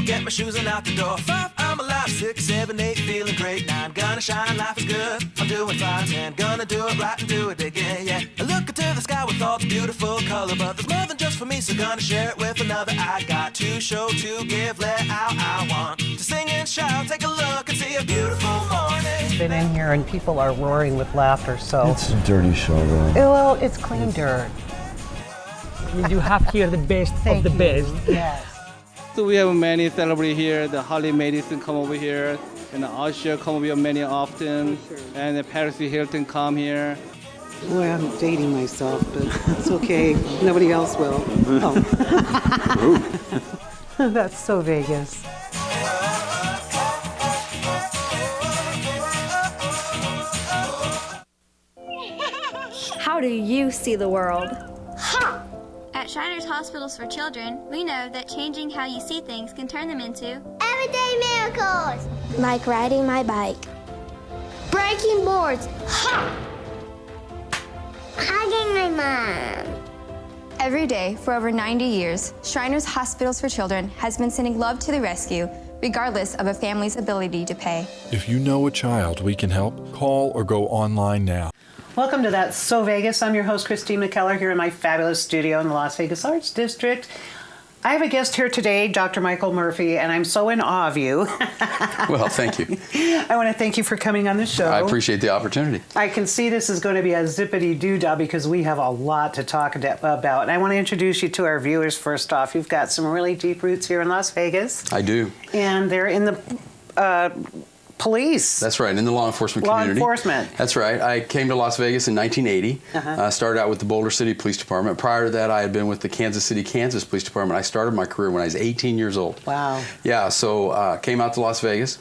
get my shoes and out the door. 5, I'm alive. 6, 7, 8, feeling great. 9, gonna shine, life is good. I'm doing fine. 10, gonna do it right and do it again, yeah. I look into the sky with all the beautiful color, but there's more than just for me, so gonna share it with another. I got to show, to give, let out. I want to sing and shout. Take a look and see a beautiful morning. Been in here and people are roaring with laughter, so it's a dirty show, though. Well, it's clean dirt. You have here the best of the best. Yes. So we have many celebrities here. The Harley Madison come over here, and the Usher come over here many often, and the Paris Hilton come here. Boy, I'm dating myself, but it's okay. Nobody else will. Oh. That's so Vegas. How do you see the world? Ha! At Shriners Hospitals for Children, we know that changing how you see things can turn them into everyday miracles. Like riding my bike. Breaking boards. Ha! Hugging my mom. Every day for over 90 years, Shriners Hospitals for Children has been sending love to the rescue, regardless of a family's ability to pay. If you know a child we can help, call or go online now. Welcome to That's So Vegas. I'm your host, Christine McKellar, here in my fabulous studio in the Las Vegas Arts District. I have a guest here today, Dr. Michael Murphy, and I'm so in awe of you. Well, thank you. I want to thank you for coming on the show. I appreciate the opportunity. I can see this is going to be a zippity-doo-dah because we have a lot to talk about. And I want to introduce you to our viewers first off. You've got some really deep roots here in Las Vegas. I do. And they're in the police. That's right, in the law enforcement community. Law enforcement. That's right. I came to Las Vegas in 1980. Started out with the Boulder City Police Department. Prior to that, I had been with the Kansas City, Kansas Police Department. I started my career when I was 18 years old. Wow. Yeah, so came out to Las Vegas.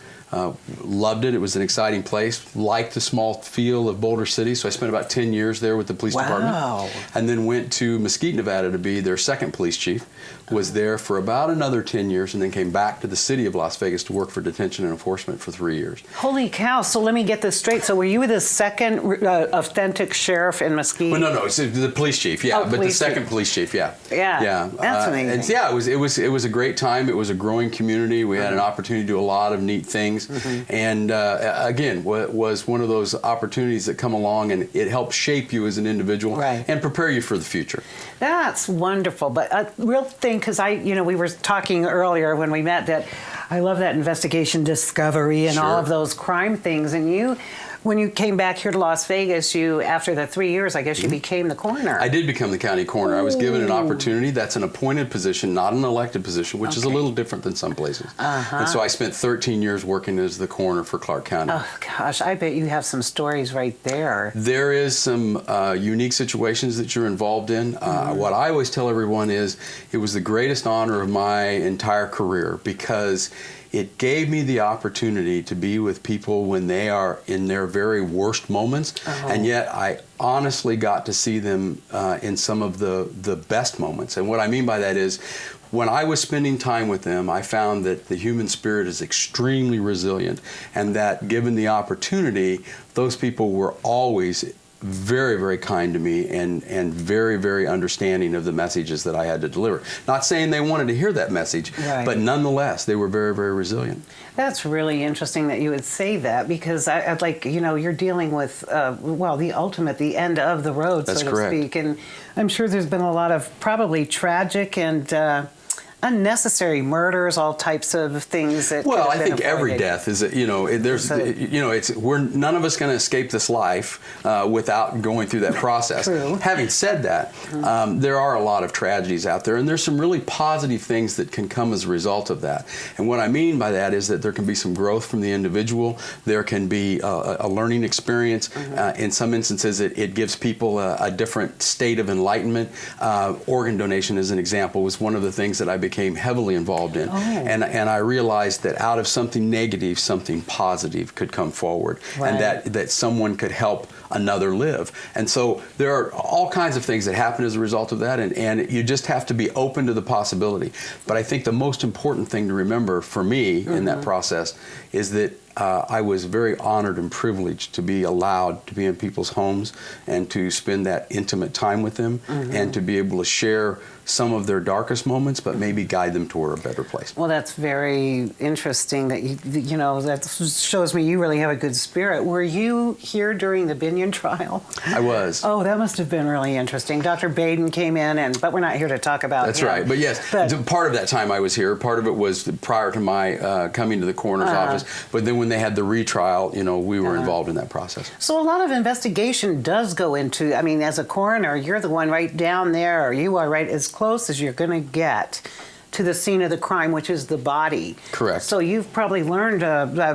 Loved it. It was an exciting place. Liked the small feel of Boulder City, so I spent about 10 years there with the police department. And then went to Mesquite, Nevada to be their second police chief. Was there for about another 10 years and then came back to the city of Las Vegas to work for detention and enforcement for 3 years. Holy cow. So let me get this straight. So were you the second authentic sheriff in Mesquite? Well, no, it's the police chief, yeah, but the second police chief, yeah. Yeah, that's amazing. It was a great time. It was a growing community. We had an opportunity to do a lot of neat things. And again, was one of those opportunities that come along and it helps shape you as an individual and prepare you for the future. That's wonderful. But a real thing, because we were talking earlier when we met that I love that investigation discovery and all of those crime things. And when you came back here to Las Vegas, after the 3 years, I guess you became the coroner. I did become the county coroner. I was given an opportunity. That's an appointed position, not an elected position, which is a little different than some places. And so I spent 13 years working as the coroner for Clark County. Oh, gosh, I bet you have some stories right there. There is some unique situations that you're involved in. What I always tell everyone is it was the greatest honor of my entire career because it gave me the opportunity to be with people when they are in their very worst moments, and yet I honestly got to see them in some of the best moments. And what I mean by that is, when I was spending time with them, I found that the human spirit is extremely resilient, and that given the opportunity, those people were always very, very kind to me and very, very understanding of the messages that I had to deliver. Not saying they wanted to hear that message, but nonetheless, they were very, very resilient. That's really interesting that you would say that because I'd like, you're dealing with, the ultimate, the end of the road, so to speak. And I'm sure there's been a lot of probably tragic and unnecessary murders, all types of things that. Well, I think every death is, we're none of us going to escape this life without going through that process. True. Having said that, there are a lot of tragedies out there, and there's some really positive things that can come as a result of that. And what I mean by that is that there can be some growth from the individual. There can be a learning experience. In some instances, it gives people a different state of enlightenment. Organ donation, as an example, was one of the things that I became heavily involved in. And I realized that out of something negative, something positive could come forward, and that someone could help another live. And so there are all kinds of things that happen as a result of that, and you just have to be open to the possibility. But I think the most important thing to remember for me in that process is that I was very honored and privileged to be allowed to be in people's homes and to spend that intimate time with them and to be able to share some of their darkest moments, but maybe guide them toward a better place. Well, that's very interesting that you know, that shows me you really have a good spirit. Were you here during the Binion trial? I was. Oh, that must have been really interesting. Dr. Baden came in, but we're not here to talk about That's him. right. But yes, part of that time I was here. Part of it was prior to my coming to the coroner's office. But then when they had the retrial, you know, we were involved in that process. So a lot of investigation does go into, I mean, as a coroner, you're the one right down there, or you are right as close as you're going to get to the scene of the crime, which is the body. Correct. So you've probably learned,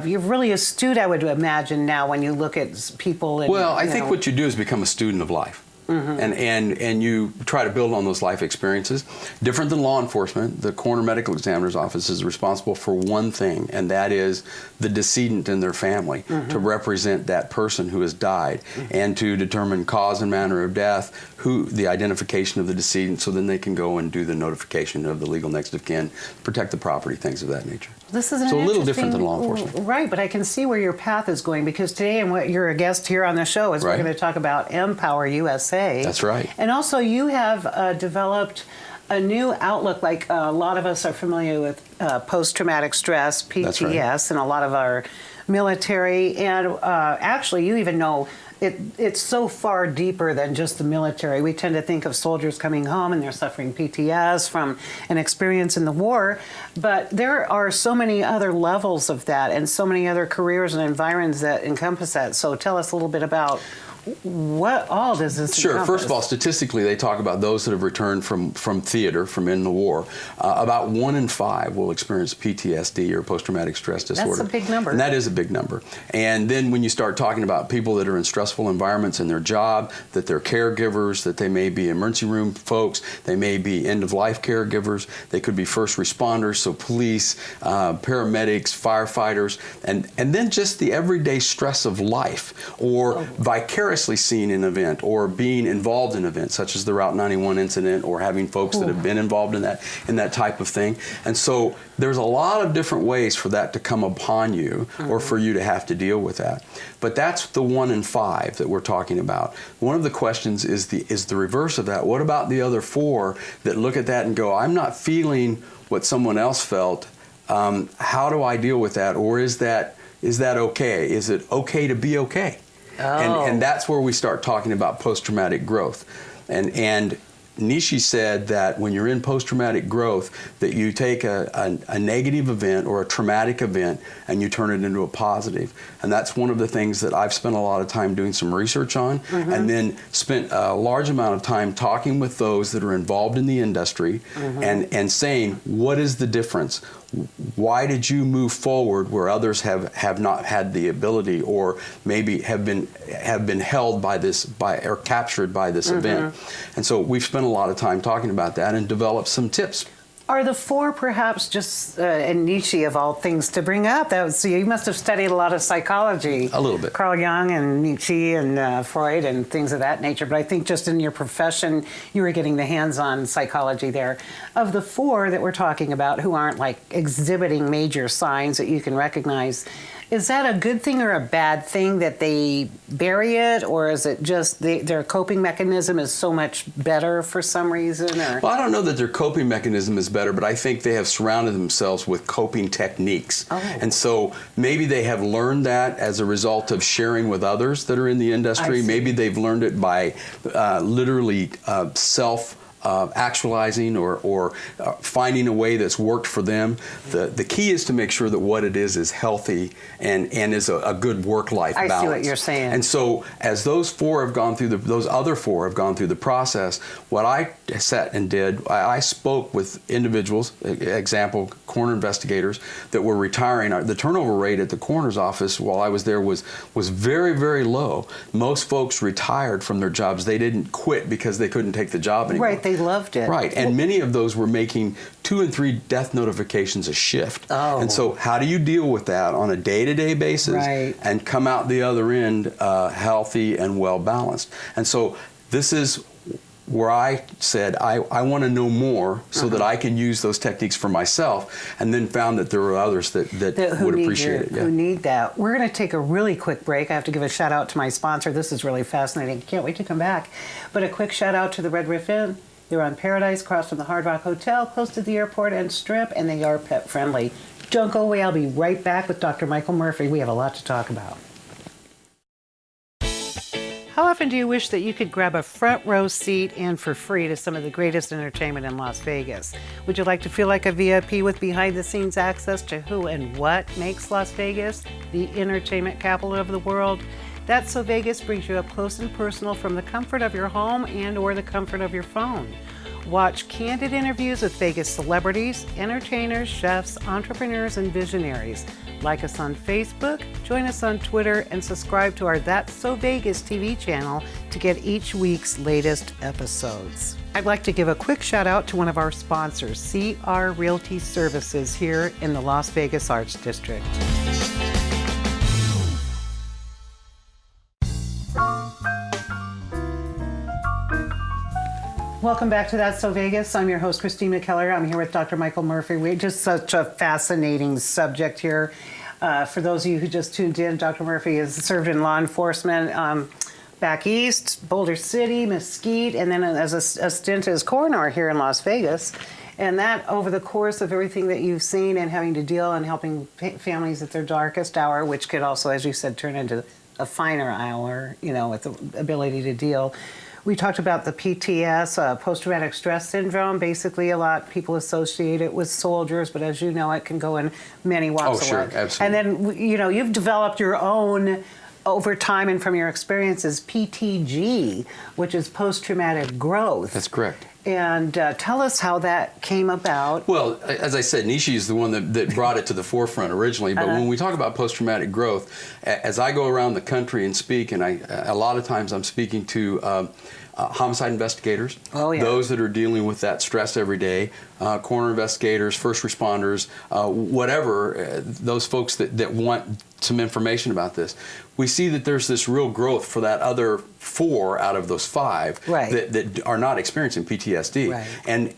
you're really astute, I would imagine, now when you look at people. And, well, I think what you do is become a student of life. And you try to build on those life experiences. Different than law enforcement, the coroner medical examiner's office is responsible for one thing, and that is the decedent and their family, to represent that person who has died and to determine cause and manner of death, the identification of the decedent, so then they can go and do the notification of the legal next of kin, protect the property, things of that nature. This is so a little different than law enforcement. Right, but I can see where your path is going, because today, and what you're a guest here on the show, is we're going to talk about Empower USA. That's right. And also you have developed a new outlook, like a lot of us are familiar with post-traumatic stress, PTS, and a lot of our military, and actually you even know it's so far deeper than just the military. We tend to think of soldiers coming home and they're suffering PTS from an experience in the war, but there are so many other levels of that and so many other careers and environs that encompass that. So tell us a little bit about what all does this Sure. encompass? First of all, statistically, they talk about those that have returned from theater, from in the war. About 1 in 5 will experience PTSD or post-traumatic stress disorder. That's a big number. And that is a big number. And then when you start talking about people that are in stressful environments in their job, that they're caregivers, that they may be emergency room folks, they may be end-of-life caregivers, they could be first responders, so police, paramedics, firefighters, and then just the everyday stress of life, or vicariously seeing an event, or being involved in events such as the Route 91 incident, or having folks that have been involved in that type of thing. And so there's a lot of different ways for that to come upon you, or for you to have to deal with that. But that's the 1 in 5 that we're talking about. One of the questions is the reverse of that. What about the other 4 that look at that and go, I'm not feeling what someone else felt. How do I deal with that? Or is that okay? Is it okay to be okay? And that's where we start talking about post-traumatic growth. And Nishi said that when you're in post-traumatic growth, that you take a negative event or a traumatic event and you turn it into a positive. And that's one of the things that I've spent a lot of time doing some research on, and then spent a large amount of time talking with those that are involved in the industry and saying, what is the difference? Why did you move forward where others have not had the ability, or maybe have been held or captured by this event? And so we've spent a lot of time talking about that and developed some tips. Are the 4 perhaps just, and Nietzsche of all things to bring up, so you must have studied a lot of psychology. A little bit. Carl Jung and Nietzsche and Freud and things of that nature, but I think just in your profession, you were getting the hands-on psychology there. Of the 4 that we're talking about who aren't like exhibiting major signs that you can recognize, is that a good thing or a bad thing that they bury it, or is it just their coping mechanism is so much better for some reason? Or? Well, I don't know that their coping mechanism is better, but I think they have surrounded themselves with coping techniques. And so maybe they have learned that as a result of sharing with others that are in the industry. Maybe they've learned it by literally actualizing or finding a way that's worked for them. The key is to make sure that what it is healthy and is a good work-life balance. I see what you're saying. And so as those other 4 have gone through the process, what I sat and did, I spoke with individuals, example, coroner investigators that were retiring. The turnover rate at the coroner's office while I was there was very, very low. Most folks retired from their jobs. They didn't quit because they couldn't take the job anymore. Right, they loved it. Right, and many of those were making 2 and 3 death notifications a shift. And so how do you deal with that on a day-to-day basis and come out the other end healthy and well-balanced? And so this is where I said, I want to know more so that I can use those techniques for myself, and then found that there were others that would appreciate it. Yeah. Who need that. We're going to take a really quick break. I have to give a shout out to my sponsor. This is really fascinating. Can't wait to come back. But a quick shout out to the Red Roof Inn. They're on Paradise, across from the Hard Rock Hotel, close to the airport and Strip, and they are pet friendly. Don't go away. I'll be right back with Dr. Michael Murphy. We have a lot to talk about. How often do you wish that you could grab a front row seat in for free to some of the greatest entertainment in Las Vegas? Would you like to feel like a VIP with behind-the-scenes access to who and what makes Las Vegas the entertainment capital of the world? That's So Vegas brings you up close and personal from the comfort of your home and or the comfort of your phone. Watch candid interviews with Vegas celebrities, entertainers, chefs, entrepreneurs, and visionaries. Like us on Facebook, join us on Twitter, and subscribe to our That's So Vegas TV channel to get each week's latest episodes. I'd like to give a quick shout out to one of our sponsors, CR Realty Services here in the Las Vegas Arts District. Welcome back to That's So Vegas. I'm your host, Christina Keller. I'm here with Dr. Michael Murphy. We're just such a fascinating subject here. For those of you who just tuned in, Dr. Murphy has served in law enforcement back east, Boulder City, Mesquite, and then as a stint as coroner here in Las Vegas. And that over the course of everything that you've seen and having to deal and helping families at their darkest hour, which could also, as you said, turn into a finer hour, with the ability to deal. We talked about the PTS, post-traumatic stress syndrome. Basically, a lot of people associate it with soldiers, but as you know, it can go in many walks of life. Oh, sure, absolutely. And then, you've developed your own, over time and from your experiences, PTG, which is post-traumatic growth. That's correct. And tell us how that came about. Well, as I said, Nishi is the one that brought it to the forefront originally. But when we talk about post-traumatic growth, as I go around the country and speak, and a lot of times I'm speaking to homicide investigators, those that are dealing with that stress every day, coroner investigators, first responders, whatever, those folks that want some information about this. We see that there's this real growth for that other 4 out of those 5 that are not experiencing PTSD. Right.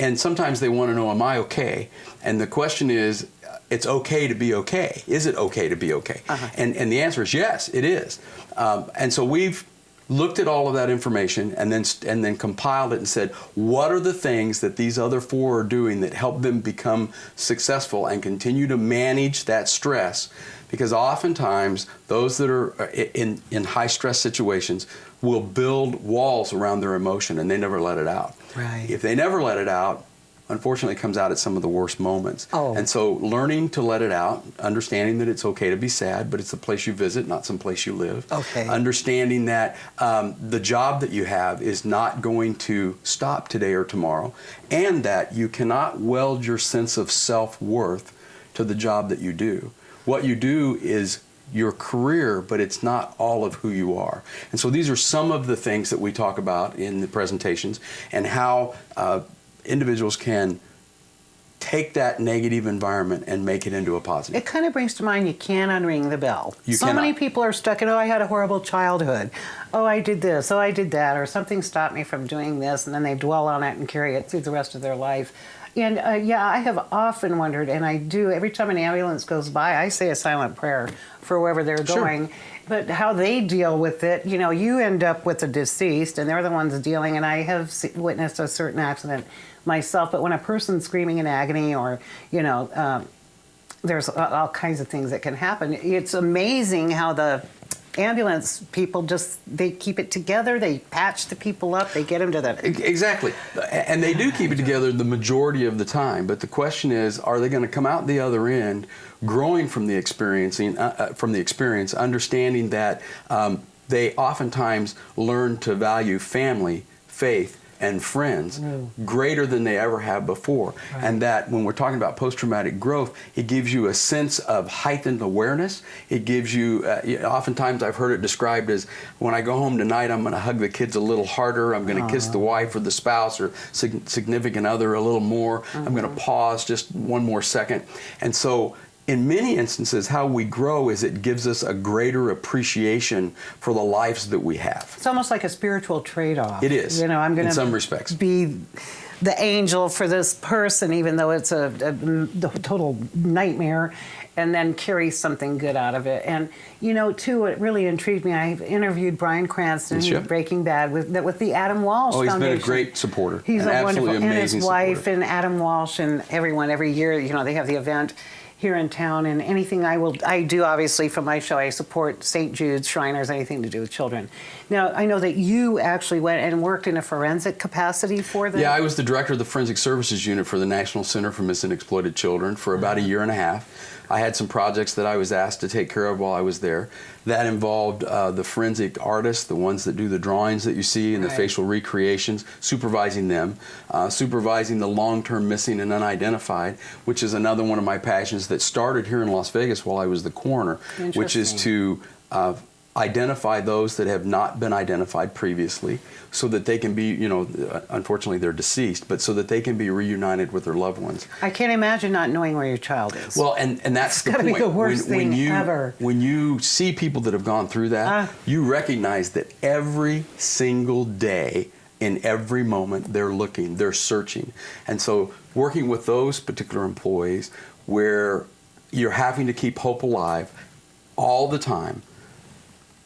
And sometimes they want to know, am I okay? And the question is, it's okay to be okay. Is it okay to be okay? And the answer is yes, it is. And so we've looked at all of that information and then compiled it and said, what are the things that these other 4 are doing that help them become successful and continue to manage that stress? Because oftentimes those that are in high stress situations will build walls around their emotion and they never let it out. Right. If they never let it out, unfortunately it comes out at some of the worst moments. And so learning to let it out, understanding that it's okay to be sad, but it's the place you visit, not some place you live. Understanding that the job that you have is not going to stop today or tomorrow, and that you cannot weld your sense of self-worth to the job that you do. What you do is your career, but it's not all of who you are. And so these are some of the things that we talk about in the presentations, and how individuals can take that negative environment and make it into a positive. It kind of brings to mind you can't unring the bell. You cannot. Many people are stuck in, I had a horrible childhood. I did this, I did that, or something stopped me from doing this, and then they dwell on it and carry it through the rest of their life. And I have often wondered, and I do, every time an ambulance goes by, I say a silent prayer for wherever they're going. But how they deal with it, you end up with the deceased, and they're the ones dealing, and I have witnessed a certain accident myself, but when a person's screaming in agony, or, there's all kinds of things that can happen. It's amazing how the ambulance people they keep it together, they patch the people up, they get them to the... Exactly. And they do keep it together the majority of the time, but the question is, are they going to come out the other end growing from the experience, understanding that they oftentimes learn to value family, faith, and friends greater than they ever have before. And that when we're talking about post-traumatic growth, it gives you a sense of heightened awareness. It gives you, oftentimes I've heard it described as, when I go home tonight, I'm going to hug the kids a little harder, I'm going to kiss the wife or the spouse or significant other a little more, I'm going to pause just one more second. And so in many instances, how we grow is it gives us a greater appreciation for the lives that we have. It's almost like a spiritual trade-off. It is, you know, I'm going in some respects, be the angel for this person, even though it's a total nightmare, and then carry something good out of it. And, you know, too, it really intrigued me. I interviewed Bryan Cranston in Breaking Bad with the Adam Walsh Foundation. Oh, he's been a great supporter. He's an a absolutely wonderful, amazing and his supporter. wife and Adam Walsh and everyone, every year, you know, they have the event here in town, and anything I do, obviously, from my show, I support St. Jude's, Shriners, anything to do with children. Now, I know that you actually went and worked in a forensic capacity for them. Yeah, I was the director of the Forensic Services Unit for the National Center for Missing and Exploited Children for about a year and a half. I had some projects that I was asked to take care of while I was there. That involved the forensic artists, the ones that do the drawings that you see and the facial recreations, supervising them, supervising the long-term missing and unidentified, which is another one of my passions that started here in Las Vegas while I was the coroner, which is to identify those that have not been identified previously so that they can be, you know, unfortunately they're deceased, but so that they can be reunited with their loved ones. I can't imagine not knowing where your child is. Well, and that's the point. It's gotta be the worst thing ever. When you see people that have gone through that, you recognize that every single day, in every moment, they're looking, they're searching. And so working with those particular employees where you're having to keep hope alive all the time,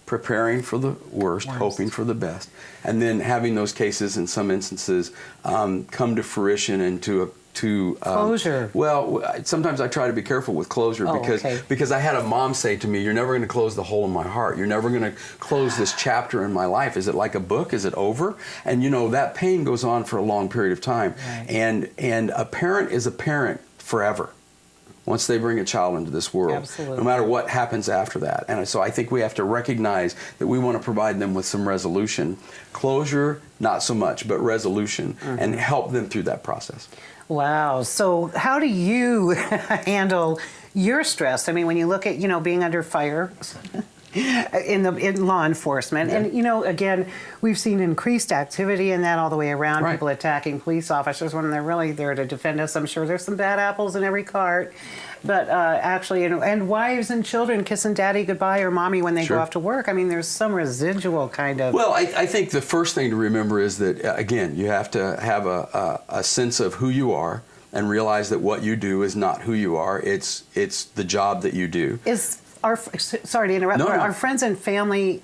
preparing for the worst, hoping for the best, and then having those cases in some instances come to fruition and to closure. Well, sometimes I try to be careful with closure because I had a mom say to me, "You're never going to close the hole in my heart. You're never going to close this chapter in my life. Is it like a book? Is it over?" And you know that pain goes on for a long period of time, and a parent is a parent forever. Once they bring a child into this world, no matter what happens after that. And so I think we have to recognize that we want to provide them with some resolution. Closure, not so much, but resolution, and help them through that process. Wow. So how do you handle your stress? I mean, when you look at, you know, being under fire in law enforcement, and, you know, again, we've seen increased activity in that all the way around, people attacking police officers when they're really there to defend us. I'm sure there's some bad apples in every cart, but actually, and wives and children kissing daddy goodbye or mommy when they go off to work. I mean, there's some residual kind of... Well, I think the first thing to remember is that, again, you have to have a sense of who you are and realize that what you do is not who you are. It's the job that you do. Sorry to interrupt. Our friends and family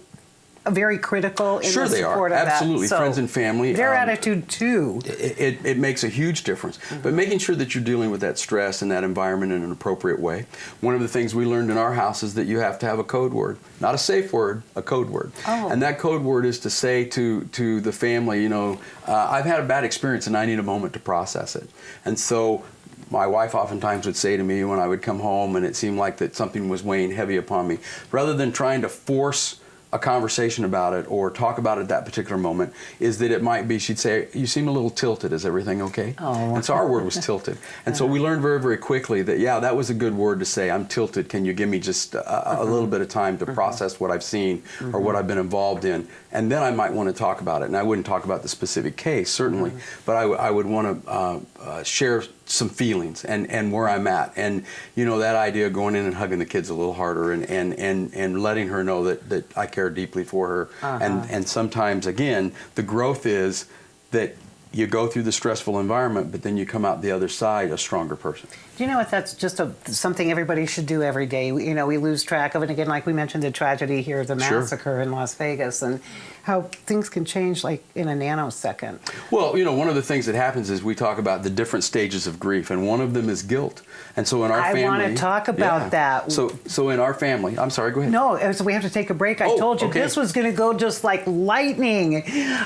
very critical in the support of that? Absolutely. Friends and family. Their attitude too. It makes a huge difference. But making sure that you're dealing with that stress and that environment in an appropriate way. One of the things we learned in our house is that you have to have a code word. Not a safe word, a code word. And that code word is to say to the family, you know, I've had a bad experience and I need a moment to process it. And so my wife oftentimes would say to me when I would come home and it seemed like that something was weighing heavy upon me, rather than trying to force a conversation about it or talk about it at that particular moment, is that it might be, she'd say, you seem a little tilted, is everything okay? And so our word was tilted. And so we learned very, very quickly that, yeah, that was a good word to say, I'm tilted, can you give me just a little bit of time to process what I've seen or what I've been involved in, and then I might want to talk about it. And I wouldn't talk about the specific case, certainly, but I would want to share some feelings and where I'm at. And, you know, that idea of going in and hugging the kids a little harder and letting her know that I care deeply for her. And sometimes, again, the growth is that you go through the stressful environment, but then you come out the other side a stronger person. Do you know what? That's just something everybody should do every day. You know, we lose track of it. Again, like we mentioned, the tragedy here, the massacre in Las Vegas, and how things can change like in a nanosecond. Well, you know, one of the things that happens is we talk about the different stages of grief, and one of them is guilt. And so in our family... I want to talk about that. So in our family... I'm sorry, go ahead. No, so we have to take a break. I told you this was going to go just like lightning.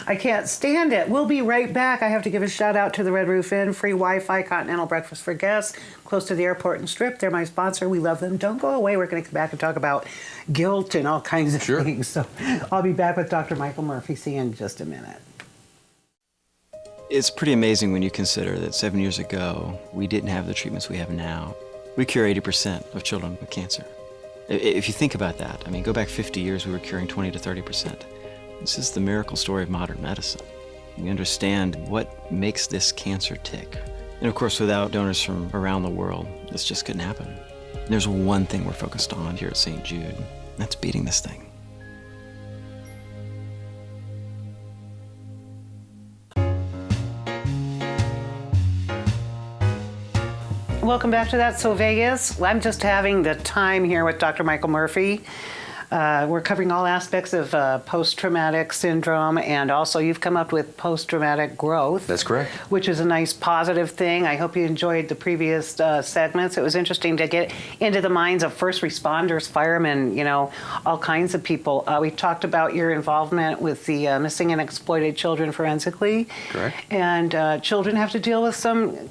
I can't stand it. We'll be right back. I have to give a shout out to the Red Roof Inn, free Wi-Fi, continental breakfast for guests, close to the airport and Strip. They're my sponsor. We love them. Don't go away. We're going to come back and talk about guilt and all kinds of things. So I'll be back with Dr. Michael Murphy. See you in just a minute. It's pretty amazing when you consider that 7 years ago, we didn't have the treatments we have now. We cure 80% of children with cancer. If you think about that, I mean, go back 50 years, we were curing 20 to 30%. This is the miracle story of modern medicine. We understand what makes this cancer tick. And of course, without donors from around the world, this just couldn't happen. There's one thing we're focused on here at St. Jude, and that's beating this thing. Welcome back to That's So Vegas. I'm just having the time here with Dr. Michael Murphy. We're covering all aspects of post-traumatic syndrome, and also you've come up with post-traumatic growth. That's correct. Which is a nice positive thing. I hope you enjoyed the previous segments. It was interesting to get into the minds of first responders, firemen, you know, all kinds of people. We talked about your involvement with the missing and exploited children forensically. Correct. And children have to deal with some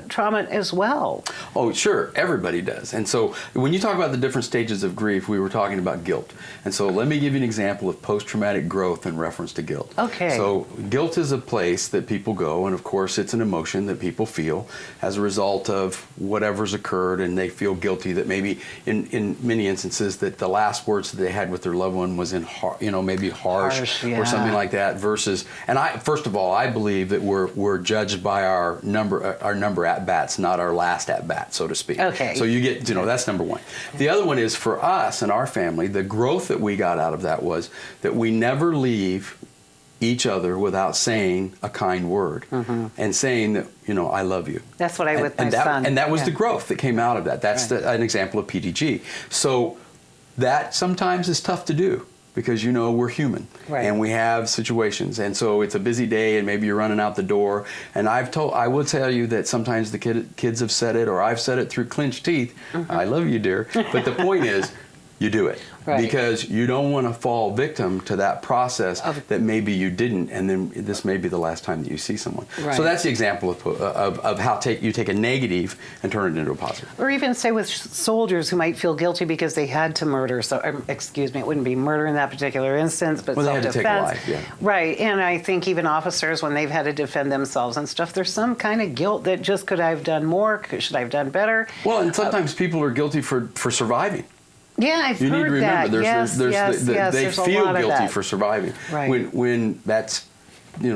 trauma as well. Oh, sure. Everybody does. And so when you talk about the different stages of grief, we were talking about guilt. And so let me give you an example of post-traumatic growth in reference to guilt. Okay. So guilt is a place that people go, and of course it's an emotion that people feel as a result of whatever's occurred, and they feel guilty that maybe in many instances that the last words that they had with their loved one was maybe harsh yeah. or something like that versus, and first of all, I believe that we're judged by our number at bats, not our last at bat, so to speak. Okay. So you get, that's number one. The other one is for us and our family, the growth that we got out of that was that we never leave each other without saying a kind word and saying that, I love you. That's what I with my son. And that was the growth that came out of that. That's an example of PTG. So that sometimes is tough to do because, we're human and we have situations. And so it's a busy day and maybe you're running out the door. And I will tell you that sometimes the kids have said it, or I've said it through clenched teeth. I love you, dear. But the point is, you do it because you don't want to fall victim to that process that maybe you didn't, and then this may be the last time that you see someone. So that's the example of how you take a negative and turn it into a positive. Or even say with soldiers who might feel guilty because they had to murder. So, excuse me, it wouldn't be murder in that particular instance, but self-defense. They had to take a life, Right, and I think even officers, when they've had to defend themselves and stuff, there's some kind of guilt that just could I have done more? Should I have done better? Well, and sometimes people are guilty for surviving. Yeah, I've you heard need to remember that. they feel guilty for surviving right. when that's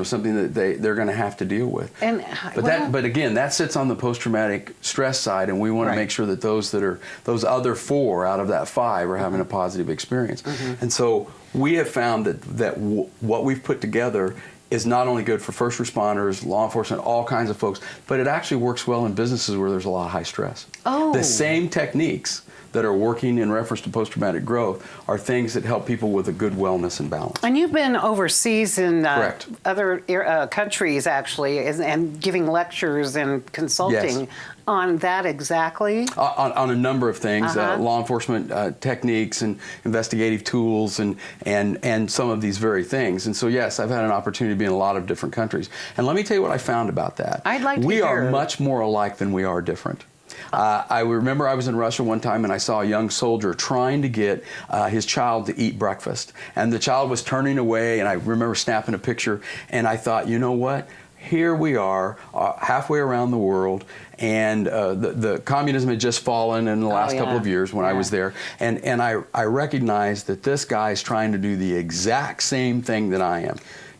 something that they're going to have to deal with. But again, that sits on the post-traumatic stress side, and we want to make sure that those other 4 out of that 5 are having a positive experience. And so we have found that what we've put together is not only good for first responders, law enforcement, all kinds of folks, but it actually works well in businesses where there's a lot of high stress. The same techniques that are working in reference to post-traumatic growth are things that help people with a good wellness and balance. And you've been overseas in other countries, actually, and giving lectures and consulting on that exactly? On a number of things, law enforcement techniques and investigative tools and some of these very things. And so, yes, I've had an opportunity to be in a lot of different countries. And let me tell you what I found about that. I'd like to We hear. are much more alike than we are different. I remember I was in Russia one time and I saw a young soldier trying to get his child to eat breakfast. And the child was turning away, and I remember snapping a picture, and I thought, you know what? Here we are, halfway around the world, and the communism had just fallen in the last couple of years when I was there. And I recognized that this guy's trying to do the exact same thing that I am.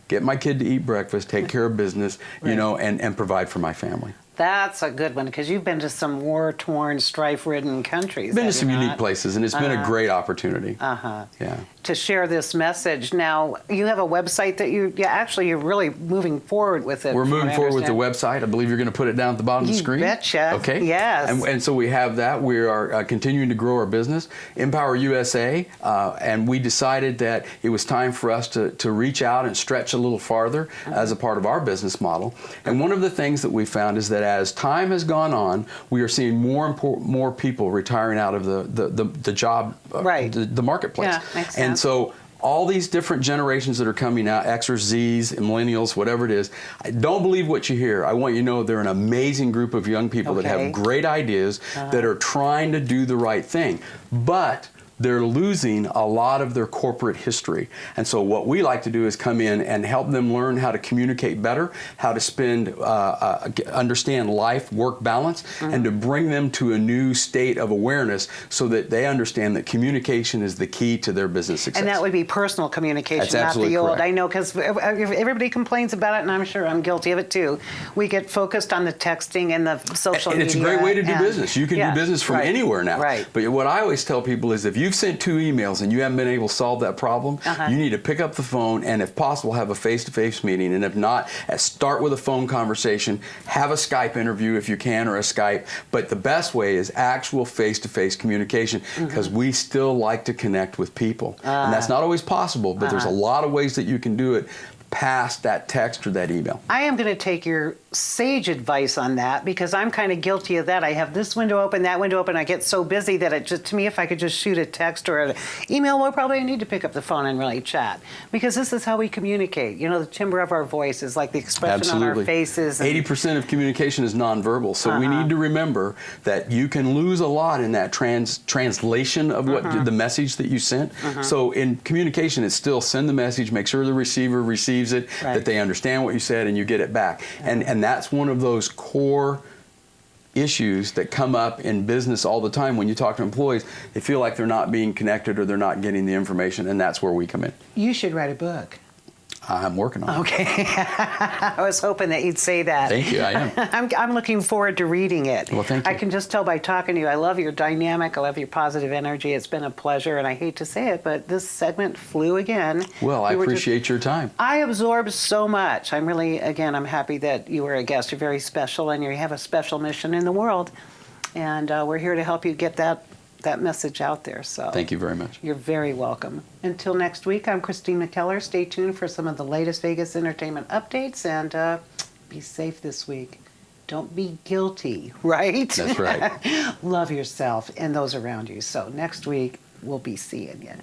Get my kid to eat breakfast, take care of business, and provide for my family. That's a good one, because you've been to some war-torn, strife-ridden countries. Been to some unique places, and it's been a great opportunity. Yeah. To share this message. Now, you have a website that you're really moving forward with it. We're moving forward with the website. I believe you're going to put it down at the bottom of the screen. You betcha. Okay. Yes. And so we have that. We are continuing to grow our business, Empower USA, and we decided that it was time for us to reach out and stretch a little farther as a part of our business model. And one of the things that we found is that as time has gone on, we are seeing more people retiring out of the job, the marketplace. Yeah, makes sense. And so all these different generations that are coming out, Xers, Zs, millennials, whatever it is, I don't believe what you hear. I want you to know they're an amazing group of young people that have great ideas, that are trying to do the right thing. But they're losing a lot of their corporate history. And so what we like to do is come in and help them learn how to communicate better, how to understand life-work balance, and to bring them to a new state of awareness so that they understand that communication is the key to their business success. And that would be personal communication, That's not absolutely the old. correct. I know, because everybody complains about it, and I'm sure I'm guilty of it too. We get focused on the texting and the social media. And it's a great way to do business. You can do business from anywhere now. Right. But what I always tell people is if you've sent 2 emails and you haven't been able to solve that problem, you need to pick up the phone and, if possible, have a face-to-face meeting. And if not, start with a phone conversation, have a Skype interview if you can, or a Skype. But the best way is actual face-to-face communication, because we still like to connect with people. And that's not always possible, but there's a lot of ways that you can do it past that text or that email. I am going to take your sage advice on that, because I'm kind of guilty of that. I have this window open, that window open. I get so busy that it just, to me, if I could just shoot a text or an email, well, probably I need to pick up the phone and really chat, because this is how we communicate. You know, the timbre of our voice is like the expression on our faces. 80% of communication is nonverbal, so we need to remember that you can lose a lot in that translation of what the message that you sent. So in communication, it's still send the message, make sure the receiver receives it, that they understand what you said, and you get it back. And that's one of those core issues that come up in business all the time. When you talk to employees, they feel like they're not being connected or they're not getting the information, and that's where we come in. You should write a book. I'm working on it. Okay. I was hoping that you'd say that. Thank you, I am. I'm looking forward to reading it. Well, thank you. I can just tell by talking to you. I love your dynamic. I love your positive energy. It's been a pleasure, and I hate to say it, but this segment flew again. Well, I appreciate your time. I absorbed so much. I'm really, again, I'm happy that you were a guest. You're very special, and you have a special mission in the world. And we're here to help you get that message out there. So thank you very much. You're very welcome. Until next week, I'm Christine McKellar. Stay tuned for some of the latest Vegas entertainment updates, and be safe this week. Don't be guilty, right? That's right. Love yourself and those around you. So next week, we'll be seeing you.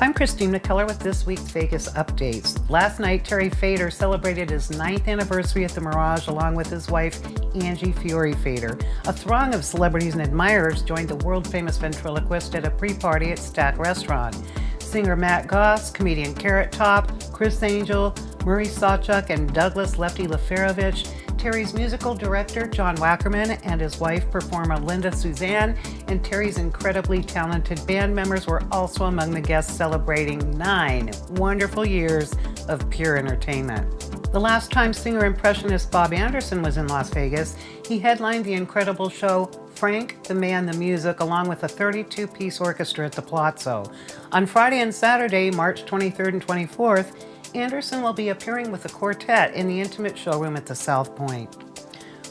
I'm Christine McKellar with this week's Vegas updates. Last night, Terry Fader celebrated his 9th anniversary at the Mirage along with his wife, Angie Fiore Fader. A throng of celebrities and admirers joined the world-famous ventriloquist at a pre-party at Stack Restaurant. Singer Matt Goss, comedian Carrot Top, Chris Angel, Murray Sawchuk, and Douglas Lefty Leferovich, Terry's musical director, John Wackerman, and his wife, performer Linda Suzanne, and Terry's incredibly talented band members were also among the guests celebrating 9 wonderful years of pure entertainment. The last time singer-impressionist Bob Anderson was in Las Vegas, he headlined the incredible show Frank, the Man, the Music, along with a 32-piece orchestra at the Palazzo. On Friday and Saturday, March 23rd and 24th, Anderson will be appearing with a quartet in the intimate showroom at the South Point.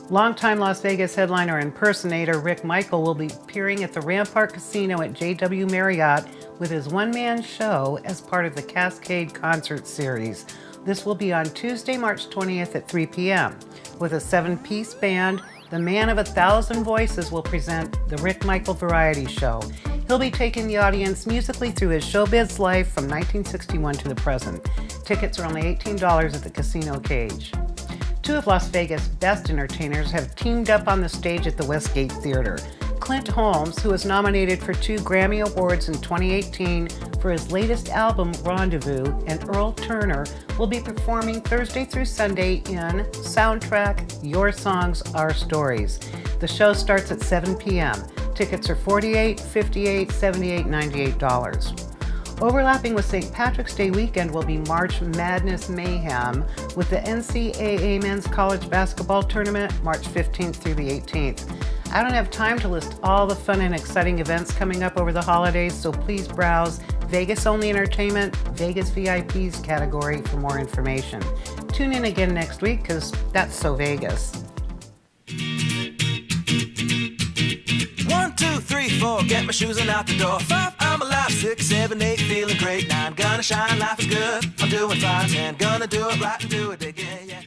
Longtime Las Vegas headliner and impersonator Rick Michael will be appearing at the Rampart Casino at JW Marriott with his one-man show as part of the Cascade Concert Series. This will be on Tuesday, March 20th at 3 p.m. With a 7-piece band, the man of 1,000 voices will present the Rick Michael Variety Show. He'll be taking the audience musically through his showbiz life from 1961 to the present. Tickets are only $18 at the Casino Cage. 2 of Las Vegas' best entertainers have teamed up on the stage at the Westgate Theater. Clint Holmes, who was nominated for 2 Grammy Awards in 2018 for his latest album, Rendezvous, and Earl Turner will be performing Thursday through Sunday in Soundtrack, Your Songs, Our Stories. The show starts at 7 p.m. Tickets are $48, $58, $78, $98. Overlapping with St. Patrick's Day weekend will be March Madness Mayhem with the NCAA Men's College Basketball Tournament, March 15th through the 18th. I don't have time to list all the fun and exciting events coming up over the holidays, so please browse Vegas Only Entertainment, Vegas VIPs category for more information. Tune in again next week, because that's so Vegas. 1, 2, 3, 4, get my shoes and out the door. 5, I'm alive. 6, 7, 8, feeling great. 9, gonna shine, life is good. I'm doing fine. 10, gonna do it right and do it again, yeah.